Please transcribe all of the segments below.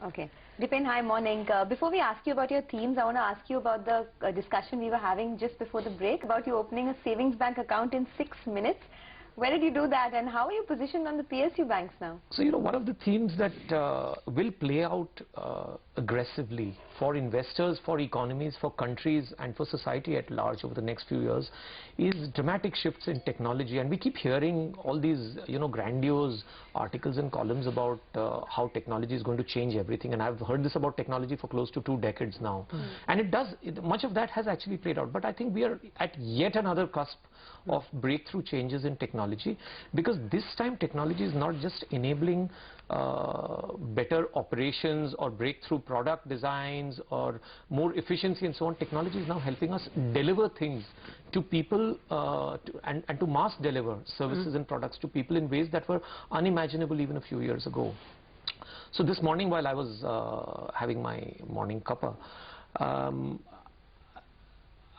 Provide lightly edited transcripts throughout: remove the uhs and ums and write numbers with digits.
Okay. Dipen, hi, morning. Before we ask you about your themes, I want to ask you about the discussion we were having just before the break about you opening a savings bank account in 6 minutes. Where did you do that, and how are you positioned on the PSU banks now? So, one of the themes that will play out aggressively for investors, for economies, for countries and for society at large over the next few years is dramatic shifts in technology. And we keep hearing all these, grandiose articles and columns about how technology is going to change everything. And I've heard this about technology for close to 2 decades now. And much of that has actually played out. But I think we are at yet another cusp of breakthrough changes in technology, because this time technology is not just enabling better operations or breakthrough product designs or more efficiency and so on. Technology is now helping us deliver things to people and to mass deliver services and products to people in ways that were unimaginable even a few years ago. So this morning, while I was having my morning cuppa,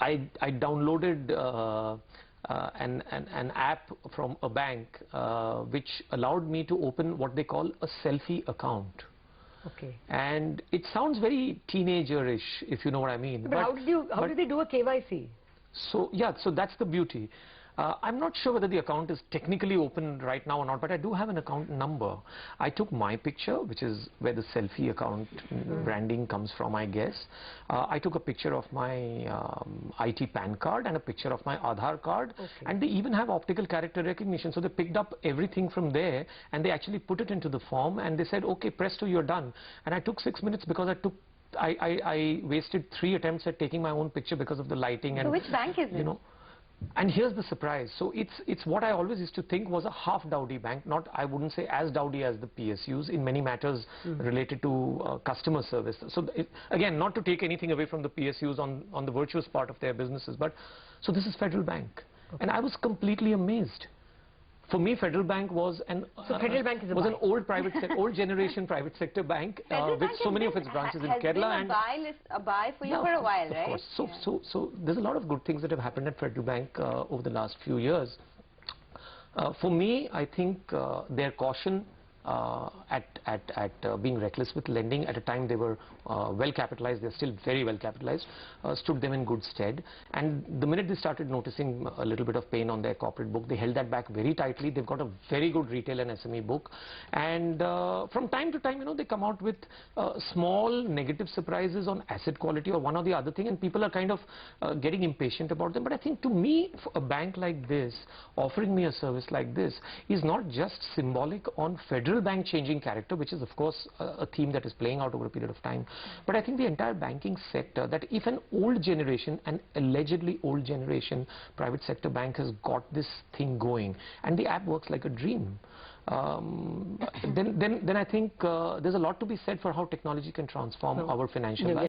I downloaded an app from a bank which allowed me to open what they call a selfie account. Okay. And it sounds very teenager-ish, if you know what I mean. But how did they do a KYC? So yeah, so that's the beauty. I'm not sure whether the account is technically open right now or not, but I do have an account number. I took my picture, which is where the selfie account branding comes from, I guess. I took a picture of my IT PAN card and a picture of my Aadhaar card. Okay. And they even have optical character recognition. So they picked up everything from there and they actually put it into the form and they said, okay, presto, you're done. And I took 6 minutes because I wasted 3 attempts at taking my own picture because of the lighting. So which bank is it? And here's the surprise. So it's what I always used to think was a half dowdy bank, not, I wouldn't say as dowdy as the PSUs in many matters related to customer service. So again, not to take anything away from the PSUs on the virtuous part of their businesses, but so this is Federal Bank. Okay. And I was completely amazed. For me, Federal Bank was an old generation private sector bank with so many of its branches in Kerala. Has been a buy for you for a while, right? Of course. So there's a lot of good things that have happened at Federal Bank over the last few years. For me, I think their caution at being reckless with lending at a time they were well capitalized, they're still very well capitalized, stood them in good stead. And the minute they started noticing a little bit of pain on their corporate book, they held that back very tightly. They've got a very good retail and SME book, and from time to time, they come out with small negative surprises on asset quality or one or the other thing, and people are kind of getting impatient about them. But I think, to me, a bank like this offering me a service like this is not just symbolic on Federal Bank changing character, which is of course a theme that is playing out over a period of time, but I think the entire banking sector, that if an old generation, an allegedly old generation private sector bank has got this thing going and the app works like a dream, then I think there's a lot to be said for how technology can transform our financial life.